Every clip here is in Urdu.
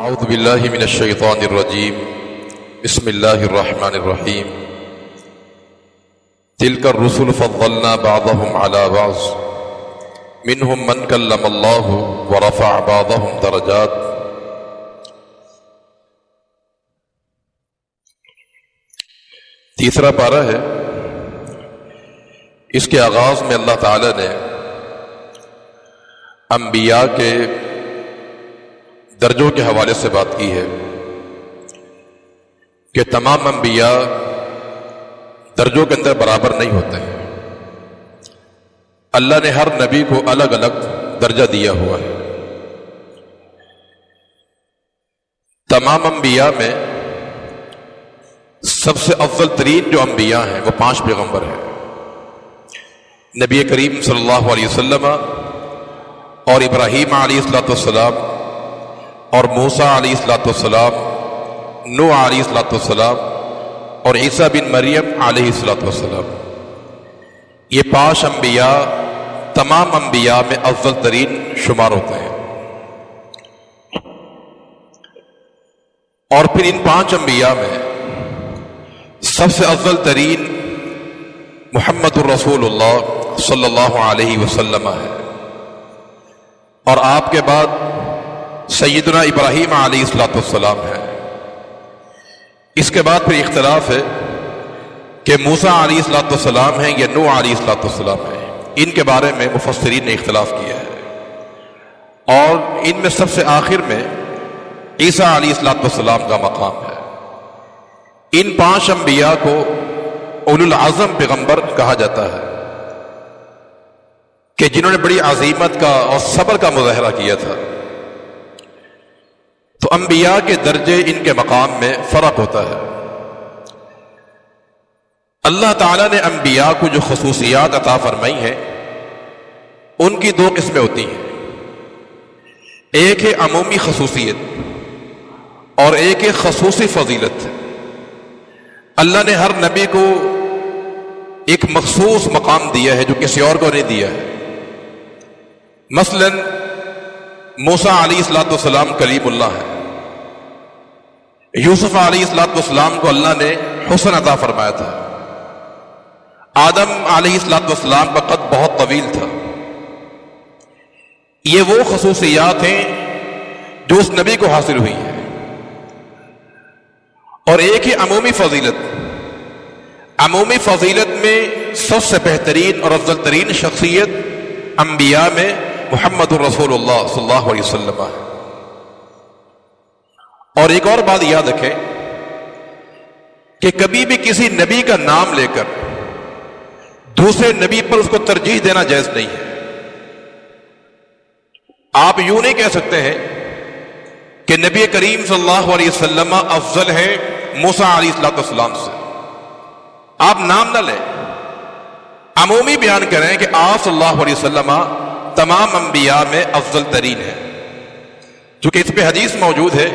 اعوذ باللہ من الشیطان الرجیم بسم اللہ الرحمن الرحیم تلک الرسل فضلنا بعضهم على بعض منهم من کلم اللہ ورفع بعضهم درجات۔ تیسرا پارہ ہے، اس کے آغاز میں اللہ تعالی نے انبیاء کے درجوں کے حوالے سے بات کی ہے کہ تمام انبیاء درجوں کے اندر برابر نہیں ہوتے ہیں۔ اللہ نے ہر نبی کو الگ الگ درجہ دیا ہوا ہے۔ تمام انبیاء میں سب سے افضل ترین جو انبیاء ہیں وہ 5 پیغمبر ہیں۔ نبی کریم صلی اللہ علیہ وسلم اور ابراہیم علیہ السلام اور موسیٰ علیہ السلام، نوح علیہ السلام اور عیسیٰ بن مریم علیہ السلام، یہ 5 انبیاء تمام انبیاء میں افضل ترین شمار ہوتے ہیں۔ اور پھر ان 5 انبیاء میں سب سے افضل ترین محمد الرسول اللہ صلی اللہ علیہ وسلم ہے، اور آپ کے بعد سیدنا ابراہیم علیہ السلام ہے۔ اس کے بعد پھر اختلاف ہے کہ موسیٰ علیہ السلام ہیں یا نوح علیہ السلام ہیں، ان کے بارے میں مفسرین نے اختلاف کیا ہے، اور ان میں سب سے آخر میں عیسیٰ علیہ السلام کا مقام ہے۔ ان 5 انبیاء کو اولو العزم پیغمبر کہا جاتا ہے کہ جنہوں نے بڑی عزیمت کا اور صبر کا مظاہرہ کیا تھا۔ تو انبیاء کے درجے، ان کے مقام میں فرق ہوتا ہے۔ اللہ تعالیٰ نے انبیاء کو جو خصوصیات عطا فرمائی ہیں ان کی 2 قسمیں ہوتی ہیں، ایک ہے عمومی خصوصیت اور ایک ہے خصوصی فضیلت۔ اللہ نے ہر نبی کو ایک مخصوص مقام دیا ہے جو کسی اور کو نہیں دیا ہے۔ مثلا موسیٰ علیہ السلام کلیم اللہ ہے، یوسف علیہ السلام کو اللہ نے حسن عطا فرمایا تھا، آدم علیہ السلام کا قد بہت طویل تھا۔ یہ وہ خصوصیات ہیں جو اس نبی کو حاصل ہوئی ہیں۔ اور ایک ہی عمومی فضیلت، عمومی فضیلت میں سب سے بہترین اور افضل ترین شخصیت انبیاء میں محمد الرسول اللہ صلی اللہ علیہ وسلم ہے۔ اور ایک اور بات یاد رکھیں کہ کبھی بھی کسی نبی کا نام لے کر دوسرے نبی پر اس کو ترجیح دینا جائز نہیں ہے۔ آپ یوں نہیں کہہ سکتے ہیں کہ نبی کریم صلی اللہ علیہ وسلم افضل ہے موسیٰ علیہ السلام سے۔ آپ نام نہ لیں، عمومی بیان کریں کہ آپ صلی اللہ علیہ وسلم تمام انبیاء میں افضل ترین ہے، چونکہ اس پہ حدیث موجود ہے،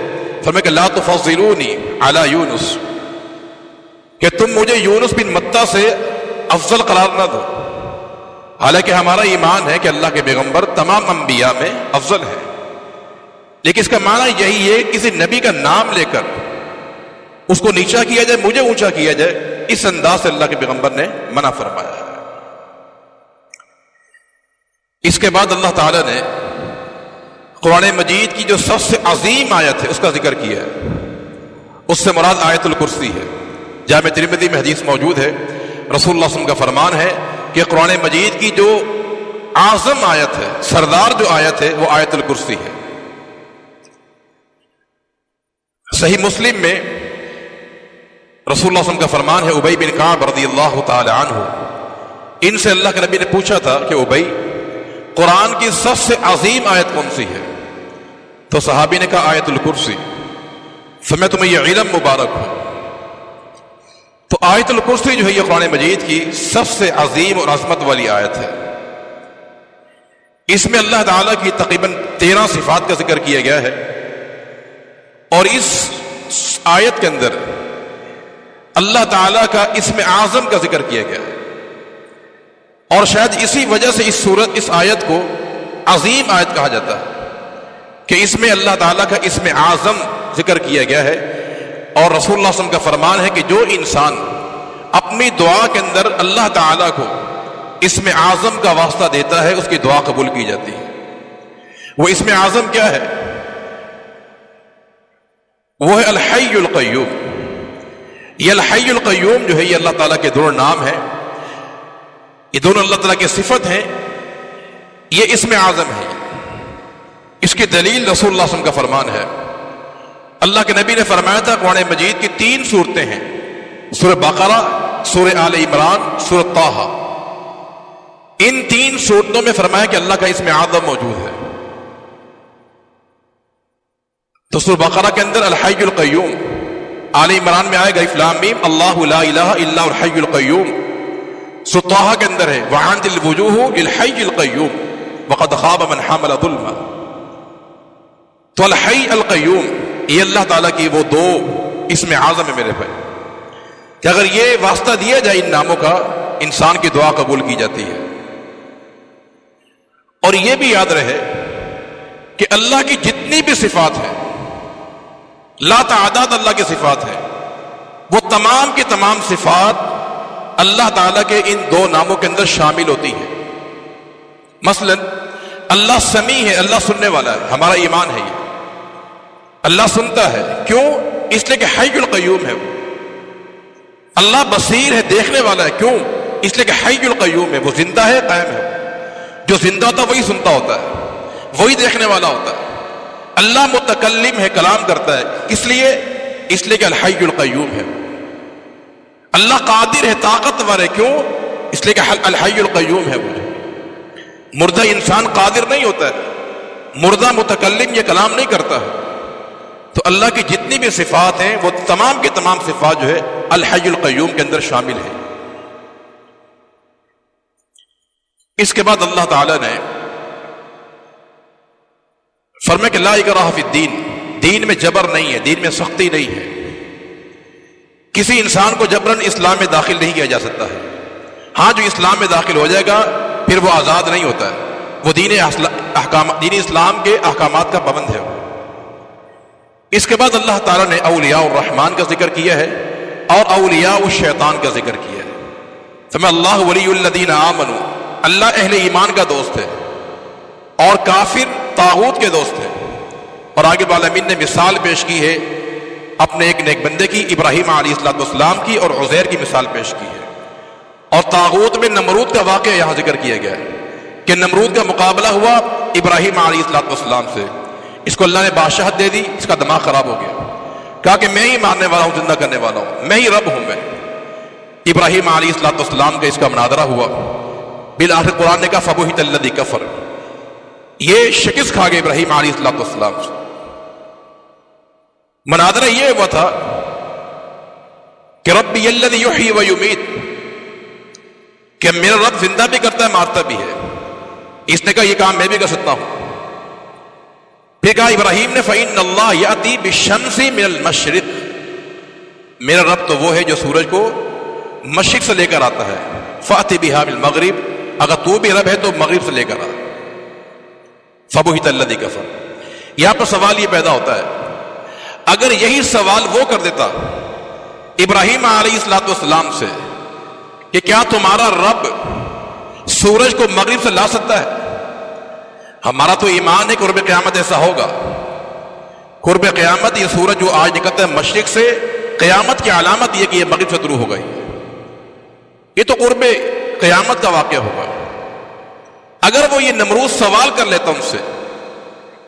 فرمایا کہ لا تفضلونی علی یونس، کہ تم مجھے یونس بن متی سے افضل قرار نہ دو۔ حالانکہ ہمارا ایمان ہے کہ اللہ کے پیغمبر تمام انبیاء میں افضل ہے، لیکن اس کا معنی یہی ہے کسی نبی کا نام لے کر اس کو نیچا کیا جائے، مجھے اونچا کیا جائے، اس انداز سے اللہ کے پیغمبر نے منع فرمایا ہے۔ اس کے بعد اللہ تعالیٰ نے قرآن مجید کی جو سب سے عظیم آیت ہے اس کا ذکر کیا ہے۔ اس سے مراد آیت الکرسی ہے۔ جامع ترمذی میں حدیث موجود ہے، رسول اللہ صلی اللہ علیہ وسلم کا فرمان ہے کہ قرآن مجید کی جو اعظم آیت ہے، سردار جو آیت ہے، وہ آیت الکرسی ہے۔ صحیح مسلم میں رسول اللہ صلی اللہ علیہ وسلم کا فرمان ہے، ابی بن کعب رضی اللہ تعالی عنہ، ان سے اللہ کے نبی نے پوچھا تھا کہ ابی، قرآن کی سب سے عظیم آیت کون سی ہے؟ تو صحابی نے کہا آیت الکرسی۔ فرمایا تمہیں یہ علم مبارک ہو۔ تو آیت الکرسی جو ہے یہ قرآن مجید کی سب سے عظیم اور عظمت والی آیت ہے۔ اس میں اللہ تعالیٰ کی تقریباً 13 صفات کا ذکر کیا گیا ہے، اور اس آیت کے اندر اللہ تعالیٰ کا اسم اعظم کا ذکر کیا گیا ہے، اور شاید اسی وجہ سے اس آیت کو عظیم آیت کہا جاتا ہے کہ اس میں اللہ تعالیٰ کا اسم اعظم ذکر کیا گیا ہے، اور رسول اللہ صلی اللہ علیہ وسلم کا فرمان ہے کہ جو انسان اپنی دعا کے اندر اللہ تعالیٰ کو اسم اعظم کا واسطہ دیتا ہے اس کی دعا قبول کی جاتی ہے۔ وہ اسم اعظم کیا ہے؟ وہ ہے الحی القیوم۔ یہ الحی القیوم جو ہے یہ اللہ تعالیٰ کے دونوں نام ہیں، یہ دونوں اللہ تعالیٰ کی صفت ہیں، یہ اسم اعظم ہے۔ اس کی دلیل رسول اللہ صلی اللہ علیہ وسلم کا فرمان ہے۔ اللہ کے نبی نے فرمایا تھا قرآن مجید کی 3 صورتیں ہیں، سورہ بقرہ، سورہ آل عمران، سورہ طٰہٰ۔ ان 3 صورتوں میں فرمایا کہ اللہ کا اسم اعظم موجود ہے۔ تو سورہ بقرہ کے اندر الحی القیوم، آل عمران میں آئے گا الف لام میم اللہ لا الہ الا هو الحی القیوم، سورہ طٰہٰ کے اندر ہے وعنت الوجوہ للحی القیوم وقد خاب من حمل ظلما۔ تو الحی القیوم یہ اللہ تعالیٰ کی وہ 2 اسم اعظم ہے میرے بھائی، کہ اگر یہ واسطہ دیا جائے ان ناموں کا انسان کی دعا قبول کی جاتی ہے۔ اور یہ بھی یاد رہے کہ اللہ کی جتنی بھی صفات ہیں، لا تعداد اللہ کی صفات ہیں، وہ تمام کی تمام صفات اللہ تعالیٰ کے ان 2 ناموں کے اندر شامل ہوتی ہیں۔ مثلا اللہ سمیع ہے، اللہ سننے والا ہے، ہمارا ایمان ہے یہ، اللہ سنتا ہے، کیوں؟ اس لیے کہ حی القیوم ہے وہ۔ اللہ بصیر ہے، دیکھنے والا ہے، کیوں؟ اس لیے کہ حی القیوم ہے، وہ زندہ ہے، قائم ہے۔ جو زندہ ہوتا ہے وہی سنتا ہوتا ہے، وہی دیکھنے والا ہوتا ہے۔ اللہ متکلم ہے، کلام کرتا ہے، اس لیے کہ الحی القیوم ہے۔ اللہ قادر ہے، طاقتور ہے، کیوں؟ اس لیے کہ الحی القیوم ہے وہ۔ مردہ انسان قادر نہیں ہوتا ہے، مردہ متکلم یہ کلام نہیں کرتا ہے۔ تو اللہ کی جتنی بھی صفات ہیں وہ تمام کی تمام صفات جو ہے الحی القیوم کے اندر شامل ہے۔ اس کے بعد اللہ تعالی نے فرمایا کہ لا اکراہ فی الدین، دین میں جبر نہیں ہے، دین میں سختی نہیں ہے۔ کسی انسان کو جبراً اسلام میں داخل نہیں کیا جا سکتا ہے۔ ہاں جو اسلام میں داخل ہو جائے گا پھر وہ آزاد نہیں ہوتا ہے، وہ دین اسلام کے احکامات کا پابند ہے۔ اس کے بعد اللہ تعالیٰ نے اولیاء الرحمن کا ذکر کیا ہے اور اولیاء الشیطان کا ذکر کیا ہے۔ فرمایا اللہ ولی الذین آمنوا، اللہ اہل ایمان کا دوست ہے اور کافر طاغوت کے دوست ہے۔ اور آگے العالمین نے مثال پیش کی ہے اپنے ایک نیک بندے کی، ابراہیم علیہ السلام کی، اور عزیر کی مثال پیش کی ہے۔ اور طاغوت میں نمرود کا واقعہ یہاں ذکر کیا گیا ہے کہ نمرود کا مقابلہ ہوا ابراہیم علیہ السلام سے، اس کو اللہ نے بادشاہت دے دی، اس کا دماغ خراب ہو گیا، کہا کہ میں ہی مارنے والا ہوں، زندہ کرنے والا ہوں، میں ہی رب ہوں۔ میں ابراہیم علیہ السلام کا اس کا مناظرہ ہوا، بالآخر قرآن نے کہا فبہت الذی کفر، یہ شکست کھا گئے ابراہیم علیہ السلام سے۔ مناظرہ یہ ہوا تھا کہ ربی الذی یحیی و یمیت، کہ میرا رب زندہ بھی کرتا ہے مارتا بھی ہے۔ اس نے کہا یہ کام میں بھی کر سکتا ہوں۔ پھر کہا ابراہیم نے فإن اللہ یأتی بالشمس من المشرق، میرا رب تو وہ ہے جو سورج کو مشرق سے لے کر آتا ہے، فأتی بہا من المغرب، اگر تو بھی رب ہے تو مغرب سے لے کر آ۔ فبہت الذی کفر۔ یہاں پر سوال یہ پیدا ہوتا ہے، اگر یہی سوال وہ کر دیتا ابراہیم علیہ السلام سے کہ کیا تمہارا رب سورج کو مغرب سے لا سکتا ہے؟ ہمارا تو ایمان ہے کہ قرب قیامت ایسا ہوگا۔ قرب قیامت یہ سورج جو آج نکلتا ہے مشرق سے، قیامت کی علامت یہ کہ یہ مغرب سے طلوع ہو گئی، یہ تو قرب قیامت کا واقعہ ہوگا۔ اگر وہ یہ نمرود سوال کر لیتا ان سے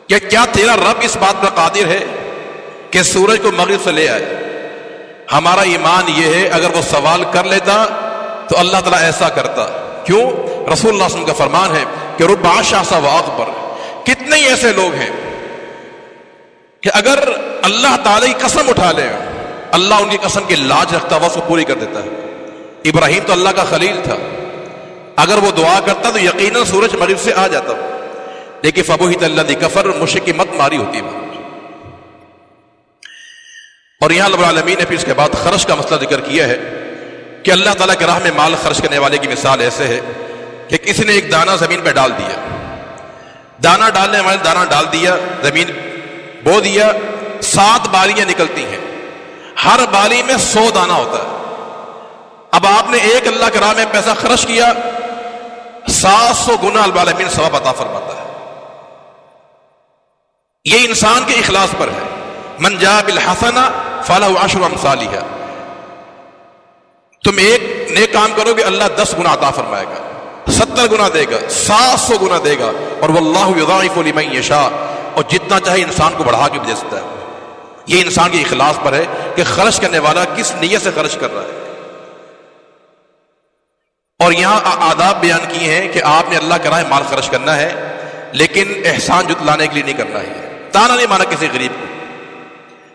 کہ کیا تیرا رب اس بات پر قادر ہے کہ سورج کو مغرب سے لے آئے، ہمارا ایمان یہ ہے اگر وہ سوال کر لیتا تو اللہ تعالیٰ ایسا کرتا۔ کیوں؟ رسول اللہ صلی اللہ علیہ وسلم کا فرمان ہے کہ رب عاشع و اکبر، کتنے ہی ایسے لوگ ہیں کہ اگر اللہ تعالیٰ کی قسم اٹھا لے، اللہ ان کی قسم کی لاج رکھتا وہ اس کو پوری کر دیتا ہے۔ ابراہیم تو اللہ کا خلیل تھا، اگر وہ دعا کرتا تو یقیناً سورج مغرب سے آ جاتا، لیکن فبہت الذی کفر، مشرک کی مت ماری ہوتی ہے۔ اور یہاں رب العالمین نے پھر اس کے بعد خرچ کا مسئلہ ذکر کیا ہے کہ اللہ تعالیٰ کے راہ میں مال خرچ کرنے والے کی مثال ایسے ہے کہ کسی نے ایک دانہ زمین پہ ڈال دیا، دانہ ڈالنے والے دانہ ڈال دیا، زمین بو دیا، 7 بالیاں نکلتی ہیں، ہر بالی میں 100 دانہ ہوتا ہے۔ اب آپ نے ایک اللہ کے راہ میں پیسہ خرچ کیا، 700 گنا اللہ العالمین ثواب عطا فرماتا ہے۔ یہ انسان کے اخلاص پر ہے۔ من جاء بالحسنہ فلہ عشر امثالھا، تم ایک نیک کام کرو گے اللہ 10 گنا عطا فرمائے گا، 70 گنا دے گا، 700 گنا دے گا، اور واللہ یضاعف لمن یشاء، اور جتنا چاہے انسان کو بڑھا کے بھی دے سکتا ہے۔ یہ انسان کے اخلاص پر ہے کہ خرچ کرنے والا کس نیت سے خرچ کر رہا ہے۔ اور یہاں آداب بیان کیے ہیں کہ آپ نے اللہ کے راہ مال خرچ کرنا ہے، لیکن احسان جتلانے کے لیے نہیں کرنا ہے، تانا نہیں مانا کسی غریب کو،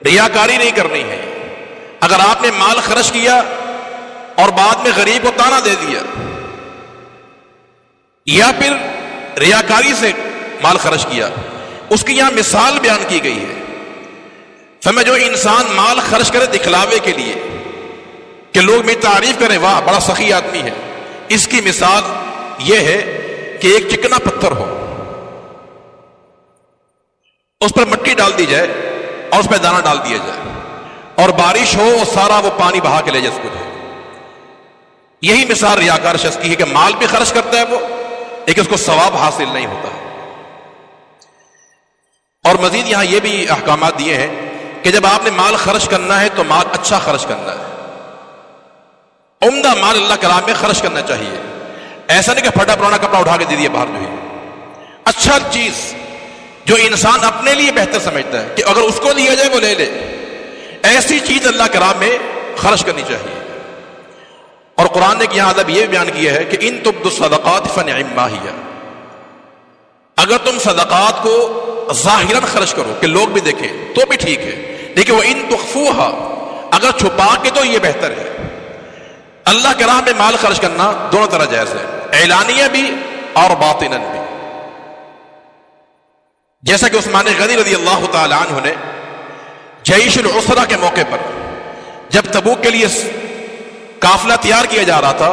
ریاکاری نہیں کرنی ہے۔ اگر آپ نے مال خرچ کیا اور بعد میں غریب کو تانا دے دیا، یا پھر ریاکاری سے مال خرچ کیا، اس کی یہاں مثال بیان کی گئی ہے۔ فرمایا جو انسان مال خرچ کرے دکھلاوے کے لیے کہ لوگ میری تعریف کریں، واہ بڑا سخی آدمی ہے، اس کی مثال یہ ہے کہ ایک چکنا پتھر ہو، اس پر مٹی ڈال دی جائے اور اس پہ دانہ ڈال دیا جائے، اور بارش ہو اور سارا وہ پانی بہا کے لے جائے اس کو جائے۔ یہی مثال ریاکار شخص کی ہے کہ مال بھی خرچ کرتا ہے وہ، لیکن اس کو ثواب حاصل نہیں ہوتا ہے۔ اور مزید یہاں یہ بھی احکامات دیے ہیں کہ جب آپ نے مال خرچ کرنا ہے تو مال اچھا خرچ کرنا ہے، عمدہ مال اللہ کے راہ میں خرچ کرنا چاہیے۔ ایسا نہیں کہ پھٹا پرانا کپڑا اٹھا کے دے دیا باہر، جو ہے اچھا چیز جو انسان اپنے لیے بہتر سمجھتا ہے کہ اگر اس کو دیا جائے وہ لے لے، ایسی چیز اللہ کے راہ میں خرچ کرنی چاہیے۔ اور قرآن نے یہاں ادب یہ بیان کیا ہے کہ ان تبدوا الصدقات فنعما ہی، اگر تم صدقات کو ظاہراً خرچ کرو کہ لوگ بھی دیکھیں تو بھی ٹھیک ہے، لیکن وہ ان تخفوها، اگر چھپا کے تو یہ بہتر ہے۔ اللہ کے راہ میں مال خرچ کرنا دونوں طرح جائز ہے، اعلانیہ بھی اور باطناً بھی۔ جیسا کہ عثمان غنی رضی اللہ تعالی عنہ نے جیش العسرہ کے موقع پر جب تبوک کے لیے قافلہ تیار کیا جا رہا تھا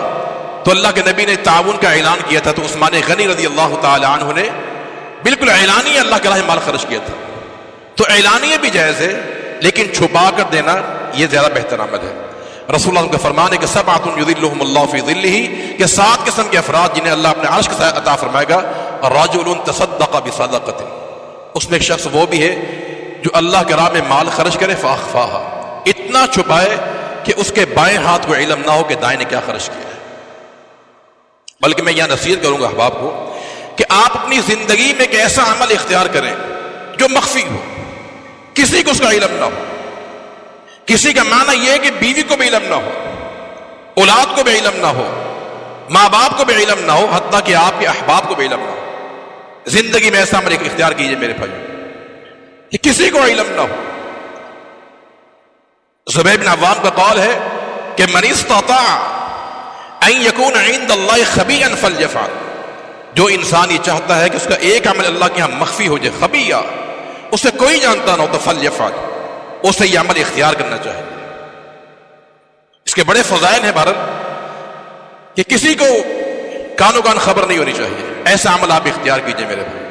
تو اللہ کے نبی نے تعاون کا اعلان کیا تھا، تو عثمان غنی رضی اللہ تعالی عنہ نے بالکل اعلانیہ اللہ کے راہ مال خرچ کیا تھا۔ تو اعلانیہ بھی جائز ہے، لیکن چھپا کر دینا یہ زیادہ بہتر عمل ہے۔ رسول اللہ کا فرمان ہے کہ سبعۃ یظلھم اللہ فی ظلہ، کہ 7 قسم کے افراد جنہیں اللہ اپنے عرش کے سایہ عطا فرمائے گا، رجل تصدق بصدقۃ، اس میں ایک شخص وہ بھی ہے جو اللہ کے راہ میں مال خرچ کرے فاخفاھا، اتنا چھپائے کہ اس کے بائیں ہاتھ کو علم نہ ہو کہ دائیں نے کیا خرچ کیا ہے۔ بلکہ میں یہاں نصیحت کروں گا احباب کو کہ آپ اپنی زندگی میں ایک ایسا عمل اختیار کریں جو مخفی ہو، کسی کو اس کا علم نہ ہو۔ کسی کا معنی یہ ہے کہ بیوی کو بھی علم نہ ہو، اولاد کو بھی علم نہ ہو، ماں باپ کو بھی علم نہ ہو، حتیٰ کہ آپ کے احباب کو بھی علم نہ ہو۔ زندگی میں ایسا عمل اختیار کیجئے میرے بھائی کہ کسی کو علم نہ ہو۔ زبیر بن عوام کا قول ہے کہ من استطاع ان یکون عند اللہ خبیئا فلیفعل، جو انسان یہ چاہتا ہے کہ اس کا ایک عمل اللہ کے ہاں مخفی ہو جائے، خبیہ، اسے کوئی جانتا نہ ہو، تو فلیفعل، اسے یہ عمل اختیار کرنا چاہیے۔ اس کے بڑے فضائل ہیں بھارت کہ کسی کو کانوں کان خبر نہیں ہونی چاہیے، ایسا عمل آپ اختیار کیجئے میرے بھائی۔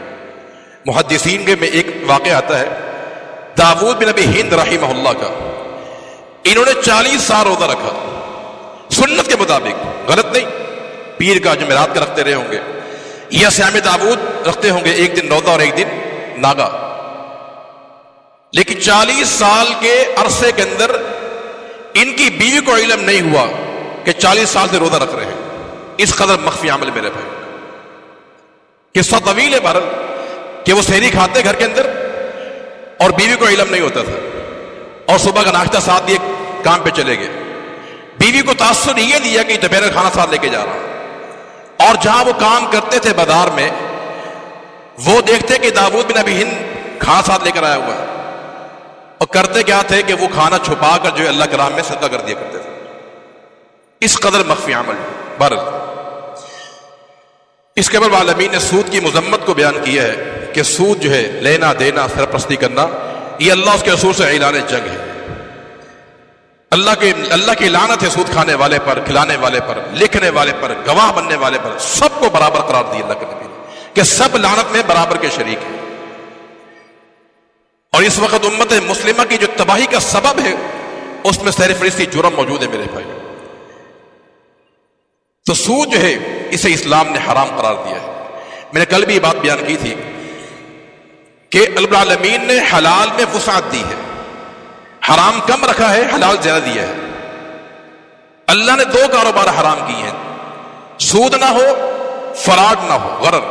محدثین کے میں ایک واقعہ آتا ہے داؤد بن ابی ہند رحمہ اللہ کا، انہوں نے 40 سال روزہ رکھا سنت کے مطابق، غلط نہیں، پیر کا جمعرات کا رکھتے رہے ہوں گے، یا صیام داؤد رکھتے ہوں گے، ایک دن روزہ اور ایک دن ناگا، لیکن 40 سال کے عرصے کے اندر ان کی بیوی کو علم نہیں ہوا کہ 40 سال سے روزہ رکھ رہے ہیں۔ اس قدر مخفی عمل میرے بھائی، قصہ طویل ہے بہرحال کہ وہ سحری کھاتے گھر کے اندر اور بیوی کو علم نہیں ہوتا تھا، اور صبح کا ناشتہ ساتھ لیے کام پہ چلے گئے۔ بیوی کو تاثر یہ دیا کہ دوپہر کا کھانا ساتھ لے کے جا رہا، اور جہاں وہ کام کرتے تھے بازار میں، وہ دیکھتے کہ داؤد بن ابی ہند کھانا ساتھ لے کر آیا ہوا ہے، اور کرتے کیا تھے کہ وہ کھانا چھپا کر جو ہے اللہ کے راہ میں صدقہ کر دیا کرتے تھے۔ اس قدر مخفی عمل بہرحال۔ اس کے بعد عالمین نے سود کی مذمت کو بیان کیا ہے کہ سود جو ہے لینا دینا سرپرستی کرنا، یہ اللہ اس کے رسول سے اعلان جنگ ہے۔ اللہ کی لعنت ہے سود کھانے والے پر، کھلانے والے پر، لکھنے والے پر، گواہ بننے والے پر، سب کو برابر قرار دی اللہ کے نبی نے کہ سب لعنت میں برابر کے شریک ہیں۔ اور اس وقت امت مسلمہ کی جو تباہی کا سبب ہے اس میں سیر فہرست جرم موجود ہے میرے بھائی. تو سود جو ہے اسے اسلام نے حرام قرار دیا ہے. میں نے کل بھی یہ بات بیان کی تھی کہ رب العالمین نے حلال میں وسعت دی ہے، حرام کم رکھا ہے، حلال زیادہ دیا ہے. اللہ نے 2 کاروبار حرام کیے ہیں، سود نہ ہو، فراڈ نہ ہو، غرر،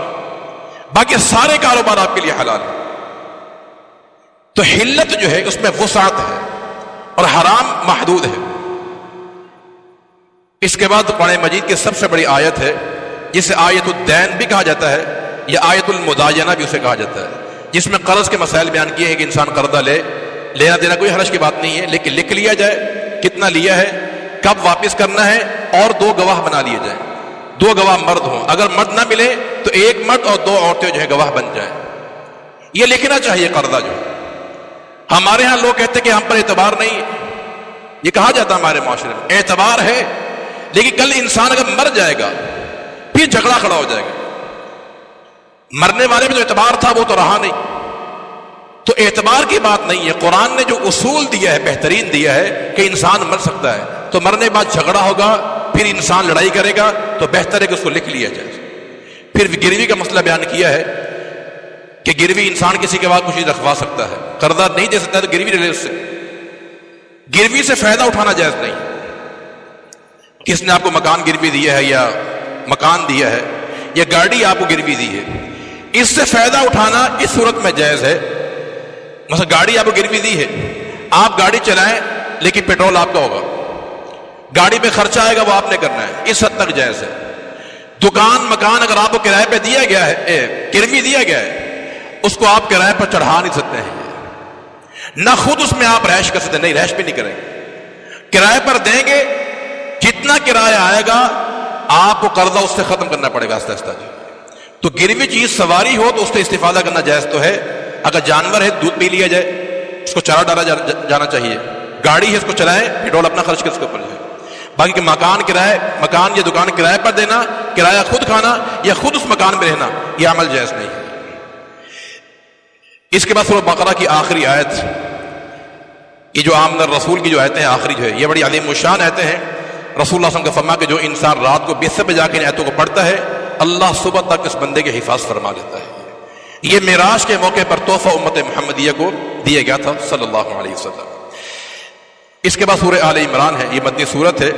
باقی سارے کاروبار آپ کے لیے حلال ہیں. تو حلت جو ہے اس میں وسعت ہے اور حرام محدود ہے. اس کے بعد قرآن مجید کی سب سے بڑی آیت ہے جسے آیت الدین بھی کہا جاتا ہے یا آیت المداینہ بھی اسے کہا جاتا ہے، جس میں قرض کے مسائل بیان کیے ہیں کہ انسان قرضہ لے، لینا دینا کوئی حرج کی بات نہیں ہے، لیکن لکھ لیا جائے کتنا لیا ہے، کب واپس کرنا ہے، اور 2 گواہ بنا لیے جائیں. 2 گواہ مرد ہوں، اگر مرد نہ ملے تو 1 مرد اور 2 عورتیں جو ہے گواہ بن جائیں. یہ لکھنا چاہیے قرضہ. جو ہمارے ہاں لوگ کہتے کہ ہم پر اعتبار نہیں ہے، یہ کہا جاتا ہے ہمارے معاشرے میں اعتبار ہے، لیکن کل انسان اگر مر جائے گا پھر جھگڑا کھڑا ہو جائے گا. مرنے والے میں جو اعتبار تھا وہ تو رہا نہیں. تو اعتبار کی بات نہیں ہے. قرآن نے جو اصول دیا ہے بہترین دیا ہے کہ انسان مر سکتا ہے، تو مرنے کے بعد جھگڑا ہوگا، پھر انسان لڑائی کرے گا، تو بہتر ہے کہ اس کو لکھ لیا جائے. پھر گروی کا مسئلہ بیان کیا ہے کہ گروی انسان کسی کے بعد کچھ نہیں رکھوا سکتا ہے، قرضہ نہیں دے سکتا تو گروی لے لے اس سے. گروی سے فائدہ اٹھانا جائز نہیں. کس نے آپ کو مکان گروی دیا ہے یا مکان دیا ہے یا گاڑی آپ کو گروی دی ہے، اس سے فائدہ اٹھانا اس صورت میں جائز ہے. مثلا گاڑی آپ کو گروی دی ہے، آپ گاڑی چلائیں لیکن پیٹرول آپ کا ہوگا، گاڑی پہ خرچہ آئے گا وہ آپ نے کرنا ہے، اس حد تک جائز ہے. دکان مکان اگر آپ کو کرائے پہ دیا گیا ہے، گروی دیا گیا ہے، اس کو آپ کرائے پر چڑھا نہیں سکتے ہیں، نہ خود اس میں آپ رہائش کر سکتے، نہیں رہائش بھی نہیں کریں گے، کرائے پر دیں گے. جتنا کرایہ آئے گا آپ کو قرضہ اس سے ختم کرنا پڑے گا آہستہ آہستہ. تو گروی چیز سواری ہو تو اس سے استفادہ کرنا جائز تو ہے. اگر جانور ہے دودھ پی لیا جائے، اس کو چارہ ڈالا جانا چاہیے. گاڑی ہے اس کو چلائیں، پیٹرول اپنا خرچ کر اس کے اوپر جائے. باقی کہ مکان یا دکان کرائے پر دینا، کرایہ خود کھانا یا خود اس مکان میں رہنا، یہ عمل جائز نہیں ہے. اس کے بعد سورہ بقرہ کی آخری آیت، یہ جو آمن الرسول کی جو آیتیں ہیں آخری جو ہے، یہ بڑی عظیم الشان آیتیں ہیں. رسول اللہ صلی اللہ علیہ وسلم کا فرمان کہ جو انسان رات کو بستر پہ جا کے ان آیتوں کو پڑھتا ہے، اللہ صبح تک اس بندے کے حفاظت فرما لیتا ہے. یہ معراج کے موقع پر تحفہ امت محمدیہ کو دیا گیا تھا صلی اللہ علیہ وسلم. اس کے بعد سورہ آل عمران ہے، یہ مدنی سورت ہے،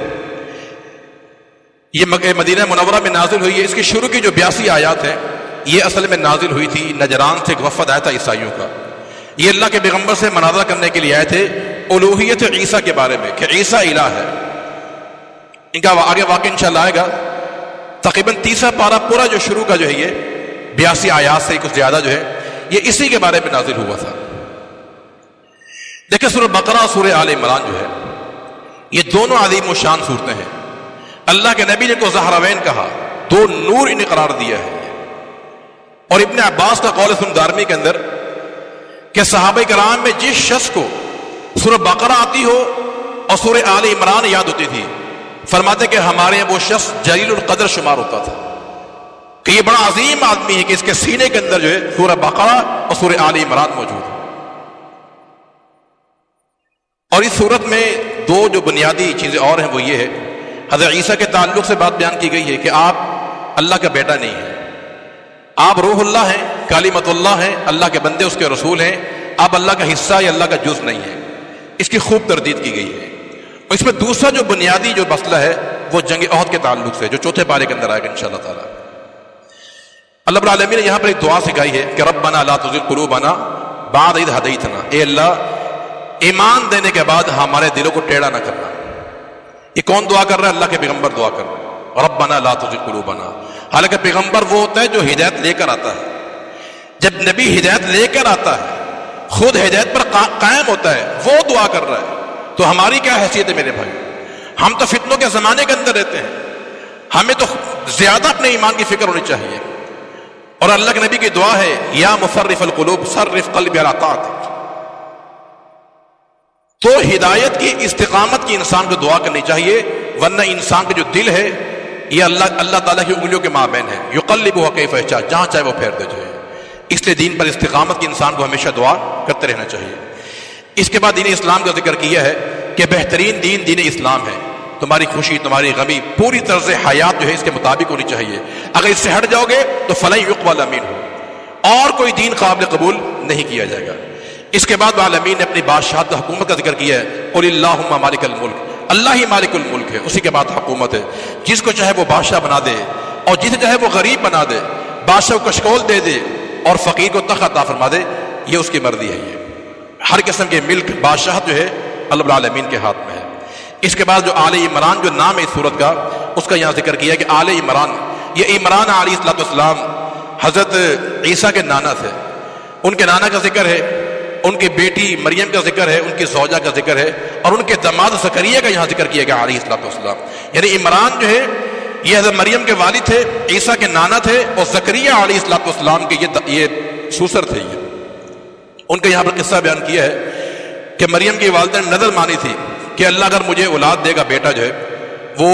یہ مدینہ منورہ میں نازل ہوئی ہے. اس کی شروع کی جو 82 آیات ہیں یہ اصل میں نازل ہوئی تھی نجران سے ایک وفد آیا تھا عیسائیوں کا. یہ اللہ کے پیغمبر سے مناظرہ کرنے کے لیے آئے تھے الوہیت عیسیٰ کے بارے میں کہ عیسیٰ الہ ہے. ان کا آگے واقعہ انشاءاللہ آئے گا. تقریباً 30 پارہ پورا جو شروع کا جو ہے یہ 82 آیات سے کچھ زیادہ جو ہے یہ اسی کے بارے میں نازل ہوا تھا. دیکھیں سورہ بقرہ سورہ آل عمران جو ہے یہ دونوں عظیم الشان صورتیں ہیں. اللہ کے نبی نے کو زہراوین کہا، 2 نور انہیں قرار دیا ہے. اور ابن عباس کا قول سن دارمی کے اندر کہ صحابہ کرام میں جس شخص کو سورہ بقرہ آتی ہو اور سورہ آل عمران یاد ہوتی تھی، فرماتے کہ ہمارے یہاں وہ شخص جلیل القدر شمار ہوتا تھا کہ یہ بڑا عظیم آدمی ہے کہ اس کے سینے کے اندر جو ہے سورہ بقرہ اور سورہ آل عمران موجود ہے. اور اس صورت میں 2 جو بنیادی چیزیں اور ہیں وہ یہ ہے، حضرت عیسیٰ کے تعلق سے بات بیان کی گئی ہے کہ آپ اللہ کا بیٹا نہیں ہیں، آپ روح اللہ ہیں، کلمۃ اللہ ہیں، اللہ کے بندے اس کے رسول ہیں، آپ اللہ کا حصہ یا اللہ کا جز نہیں ہیں. اس کی خوب تردید کی گئی ہے. اور اس میں دوسرا جو بنیادی جو مسئلہ ہے وہ جنگ احد کے تعلق سے جو 4تھے پارے کے اندر آئے گا انشاءاللہ تعالی. اللہ رب العالمین نے یہاں پر ایک دعا سکھائی ہے کہ ربنا لا تزغ قلوبنا بعد اذ ہدیتنا، اے اللہ ایمان دینے کے بعد ہمارے دلوں کو ٹیڑھا نہ کرنا. یہ کون دعا کر رہا ہے؟ اللہ کے پیغمبر دعا کر رہے ہیں ربنا لا تزغ قلوبنا. حالانکہ پیغمبر وہ ہوتا ہے جو ہدایت لے کر آتا ہے. جب نبی ہدایت لے کر آتا ہے خود ہدایت پر قائم ہوتا ہے، وہ دعا کر رہا ہے، تو ہماری کیا حیثیت ہے میرے بھائی؟ ہم تو فتنوں کے زمانے کے اندر رہتے ہیں، ہمیں تو زیادہ اپنے ایمان کی فکر ہونی چاہیے. اور اللہ کے نبی کی دعا ہے یا مصرف القلوب صرف قلبی علی طاعتک. تو ہدایت کی استقامت کی انسان کو دعا کرنی چاہیے، ورنہ انسان کا جو دل ہے یہ اللہ تعالیٰ کی انگلیوں کے مابین ہے. یقلبها کیف یشاء، جہاں چاہے وہ پھیر دے جائے. اس لیے دین پر استقامت کی انسان کو ہمیشہ دعا کرتے رہنا چاہیے۔ اس کے بعد دین اسلام کا ذکر کیا ہے کہ بہترین دین دین اسلام ہے۔ تمہاری خوشی، تمہاری غمی، پوری طرز حیات جو ہے اس کے مطابق ہونی چاہیے۔ اگر اس سے ہٹ جاؤ گے تو فلن یقبل منہ، اور کوئی دین قابل قبول نہیں کیا جائے گا۔ اس کے بعد عالمین نے اپنی بادشاہت حکومت کا ذکر کیا ہے، قل اللہم مالک الملک، اللہ ہی مالک الملک ہے، اسی کے بعد حکومت ہے۔ جس کو چاہے وہ بادشاہ بنا دے اور جسے چاہے وہ غریب بنا دے، بادشاہ کو کشکول دے دے اور فقیر کو تخت عطا فرما دے، یہ اس کی مرضی ہے۔ یہ ہر قسم کے ملک بادشاہت جو ہے اللہ رب العالمین کے ہاتھ میں ہے۔ اس کے بعد جو آل عمران جو نام ہے اس سورت کا، اس کا یہاں ذکر کیا ہے کہ آل عمران، یہ عمران علیہ السلام حضرت عیسیٰ کے نانا تھے۔ ان کے نانا کا ذکر ہے، ان کی بیٹی مریم کا ذکر ہے، ان کی زوجہ کا ذکر ہے، اور ان کے داماد زکریا کا یہاں ذکر کیا گیا علیہ السلام۔ یعنی عمران جو ہے یہ حضرت مریم کے والد تھے، عیسیٰ کے نانا تھے، اور زکریا علیہ السلام کے یہ سوسر تھے۔ یہ ان کا یہاں پر قصہ بیان کیا ہے کہ مریم کی والدہ نے نظر مانی تھی کہ اللہ اگر مجھے اولاد دے گا، بیٹا جو ہے وہ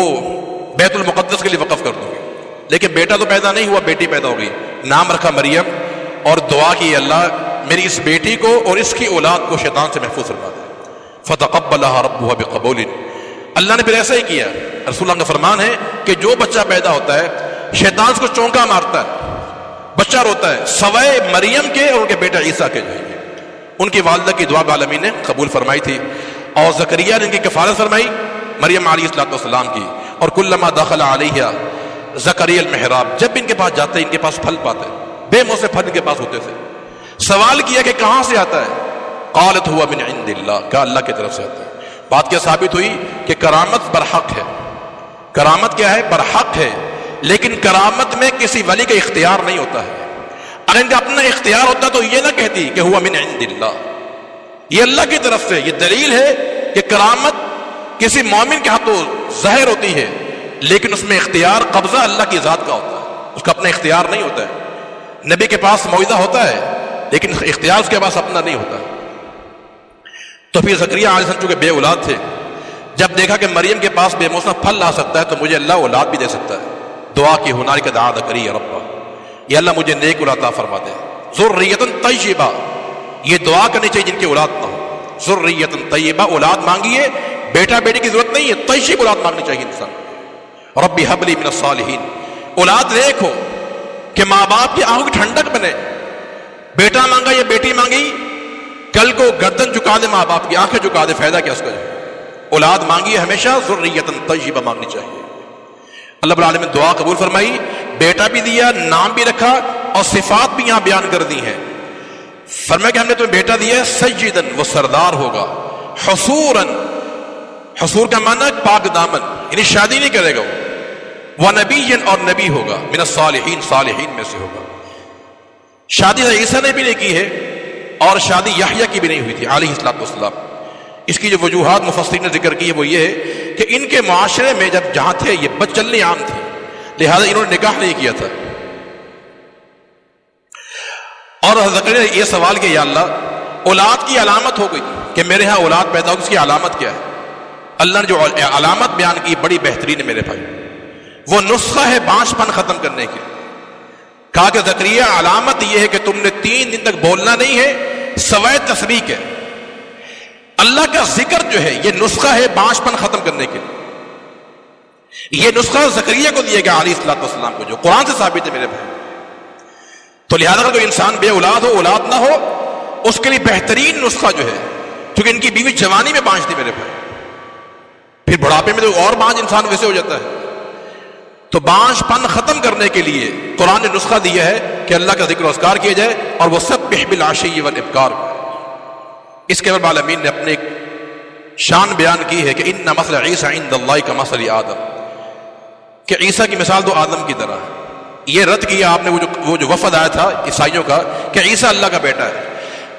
بیت المقدس کے لیے وقف کر دوں گی، لیکن بیٹا تو پیدا نہیں ہوا، بیٹی پیدا ہو گئی۔ نام رکھا مریم اور دعا کی اللہ میری اس بیٹی کو اور اس کی اولاد کو شیطان سے محفوظ فرما دے۔ فتقبلها ربها بقبول، اللہ نے پھر ایسا ہی کیا۔ رسول اللہ کا فرمان ہے کہ جو بچہ پیدا ہوتا ہے شیطان اس کو چونکا مارتا ہے، بچہ روتا ہے، سوائے مریم کے اور ان کے بیٹا عیسیٰ کے جو ہے ان کی والدہ کی دعا عالمین نے قبول فرمائی تھی، اور زکریا نے ان کی کفالت فرمائی مریم علیہ السلام کی۔ اور کلما دخل علیہ زکریا المحراب، جب بھی ان کے پاس جاتے ان کے پاس پھل پاتے، بے موسم پھل ان کے پاس ہوتے تھے۔ سوال کیا کہ کہاں سے آتا ہے؟ قالت ہوا من عند اللہ، کہا اللہ کی طرف سے آتا ہے۔ بات کیا ثابت ہوئی کہ کرامت برحق ہے۔ کرامت کیا ہے؟ برحق ہے، لیکن کرامت میں کسی ولی کا اختیار نہیں ہوتا ہے۔ اگر ان کا اپنا اختیار ہوتا تو یہ نہ کہتی کہ ہوا من عند اللہ، یہ اللہ کی طرف سے۔ یہ دلیل ہے کہ کرامت کسی مومن کے ہاتھوں ظاہر ہوتی ہے، لیکن اس میں اختیار قبضہ اللہ کی ذات کا ہوتا ہے، اس کا اپنا اختیار نہیں ہوتا ہے۔ نبی کے پاس معجزہ ہوتا ہے لیکن اختیار اس کے پاس اپنا نہیں ہوتا۔ تو پھر زکریا علیہ السلام چونکہ بے اولاد تھے، جب دیکھا کہ مریم کے پاس بے موسم پھل لا سکتا ہے تو مجھے اللہ اولاد بھی دے سکتا ہے، دعا کی ہنالک دعا زکریا ربہ، یا اللہ مجھے نیک اولاد عطا فرما دے۔ ذریۃ طیبہ، یہ دعا کرنی چاہیے جن کی اولاد نہ ہو۔ ذریۃ طیبہ، اولاد مانگیے، بیٹا بیٹی کی ضرورت نہیں ہے، طیب اولاد مانگنی چاہیے انسان۔ رب ہب لی من الصالحین، اولاد نیک ہو کہ ماں باپ کی آنکھوں کی ٹھنڈک بنے۔ بیٹا مانگا یا بیٹی مانگی، کل کو گردن جھکا دے ماں باپ کی، آنکھیں جھکا دے، فائدہ کیا اس کا؟ اولاد مانگی ہمیشہ ذریۃ طیبہ مانگنی چاہیے۔ اللہ رب العالمین نے دعا قبول فرمائی، بیٹا بھی دیا، نام بھی رکھا، اور صفات بھی یہاں بیان کر دی ہیں۔ فرمایا کہ ہم نے تمہیں بیٹا دیا ہے سیدن، وہ سردار ہوگا، حصوراً، حصور کا معنی پاک دامن، یعنی شادی نہیں کرے گا وہ نبیًا، اور نبی ہوگا، من الصالحین، صالحین میں سے ہوگا۔ شادی عیسیٰ نے بھی نہیں کی ہے اور شادی یحییٰ کی بھی نہیں ہوئی تھی علیہ السلام۔ اس کی جو وجوہات مفسرین نے ذکر کی ہے وہ یہ ہے کہ ان کے معاشرے میں جب جہاں تھے یہ بد چلنی عام تھی، لہذا انہوں نے نکاح نہیں کیا تھا۔ اور حضرت نے یہ سوال کیا، یا اللہ اولاد کی علامت ہو گئی کہ میرے ہاں اولاد پیدا ہوگی، اس کی علامت کیا ہے؟ اللہ نے جو علامت بیان کی بڑی بہترین ہے میرے بھائی، وہ نسخہ ہے بانجھ پن ختم کرنے کے۔ کہا کہ زکریا علامت یہ ہے کہ تم نے 3 دن تک بولنا نہیں ہے، سوائے تسبیح کے۔ اللہ کا ذکر جو ہے یہ نسخہ ہے بانجھ پن ختم کرنے کے لیے۔ یہ نسخہ زکریا کو دیا گیا علیہ السلام کو، جو قرآن سے ثابت ہے میرے بھائی۔ تو لہذا اگر کوئی انسان بے اولاد ہو، اولاد نہ ہو، اس کے لیے بہترین نسخہ جو ہے، کیونکہ ان کی بیوی جوانی میں بانجھ تھی میرے بھائی، پھر بڑھاپے میں تو اور بانجھ انسان ویسے ہو جاتا ہے۔ تو بانجھ پن ختم کرنے کے لیے قرآن نے نسخہ دیا ہے کہ اللہ کا ذکر و اذکار کیا جائے، اور وہ سبح بالعشی والابکار۔ اس کے بعد عالمین نے اپنے ایک شان بیان کی ہے کہ ان مثل عیسیٰ عند اللہ کمثل آدم، کہ عیسیٰ کی مثال تو آدم کی طرح ہے۔ یہ رد کیا آپ نے وہ جو وفد آیا تھا عیسائیوں کا کہ عیسیٰ اللہ کا بیٹا ہے۔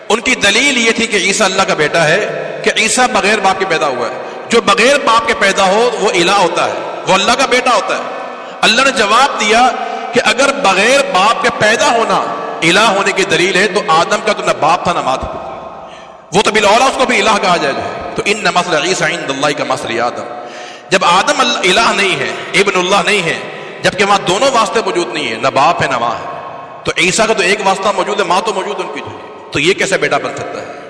ان کی دلیل یہ تھی کہ عیسیٰ اللہ کا بیٹا ہے کہ عیسیٰ بغیر باپ کے پیدا ہوا ہے۔ جو بغیر باپ کے پیدا ہو وہ الہ ہوتا ہے، وہ اللہ کا بیٹا ہوتا ہے۔ اللہ نے جواب دیا کہ اگر بغیر باپ کے پیدا ہونا الہ ہونے کی دلیل ہے تو آدم کا تو نہ باپ تھا نہ ماں تھا، وہ تو بالاولیٰ اس کو بھی الہ کہا جائے گا۔ تو ان مثل عیسیٰ عند اللہ کمثل آدم، جب آدم الہ نہیں ہے، ابن اللہ نہیں ہے، جبکہ وہاں دونوں واسطے موجود نہیں ہے، نہ باپ ہے نہ ماں ہے، تو عیسیٰ کا تو ایک واسطہ موجود ہے، ماں تو موجود ان کی جو، تو یہ کیسے بیٹا بن سکتا ہے؟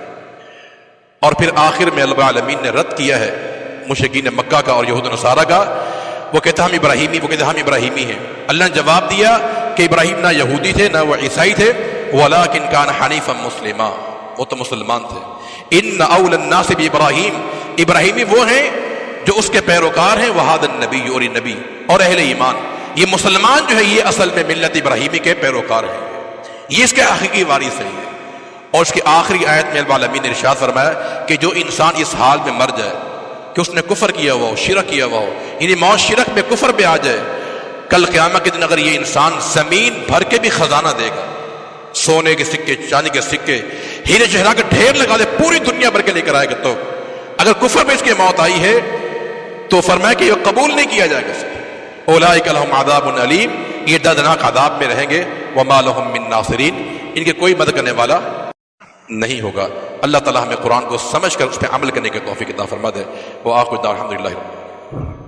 اور پھر آخر میں اللہ العالمین نے رد کیا ہے مشرکین مکہ کا اور یہود و نصارہ کا، وہ کہتے ہم ابراہیمی، وہ کہتے ہم ابراہیمی ہیں۔ اللہ نے جواب دیا کہ ابراہیم نہ یہودی تھے نہ وہ عیسائی تھے، وَلَٰكِنْ كَانَ حَنِيفًا مُسْلِمًا، وہ تو مسلمان تھے۔ إِنَّ أَوْلَى النَّاسِ بِإِبْرَاہِيمَ، ابراہیمی وہ ہیں جو اس کے پیروکار ہیں، وَهَٰذَا النَّبِيُّ، اور یہ نبی اور اہل ایمان، یہ مسلمان جو ہے یہ اصل میں ملت ابراہیمی کے پیروکار ہیں، یہ اس کے حقیقی وارث ہیں۔ اور اس کی آخری آیت میں اللہ العالمین نے ارشاد فرمایا کہ جو انسان اس حال میں مر جائے کہ اس نے کفر کیا ہوا ہو، شرک کیا ہوا ہو، یعنی موت شرک میں کفر پہ آ جائے، کل قیامت کے دن اگر یہ انسان زمین بھر کے بھی خزانہ دے گا، سونے کے سکے، چاندی کے سکے، ہیرے جواہرات کے ڈھیر لگا دے، پوری دنیا بھر کے لے کر آئے گا، تو اگر کفر میں اس کی موت آئی ہے تو فرمایا کہ یہ قبول نہیں کیا جائے گا۔ اولئک لہم عذاب علیم، یہ دردناک عذاب میں رہیں گے، وما لہم من ناصرین، ان کے کوئی مدد کرنے والا نہیں ہوگا۔ اللہ تعالیٰ ہمیں قرآن کو سمجھ کر اس پہ عمل کرنے کی توفیق عطا فرما دے۔ وآخر دعوانا الحمدللہ۔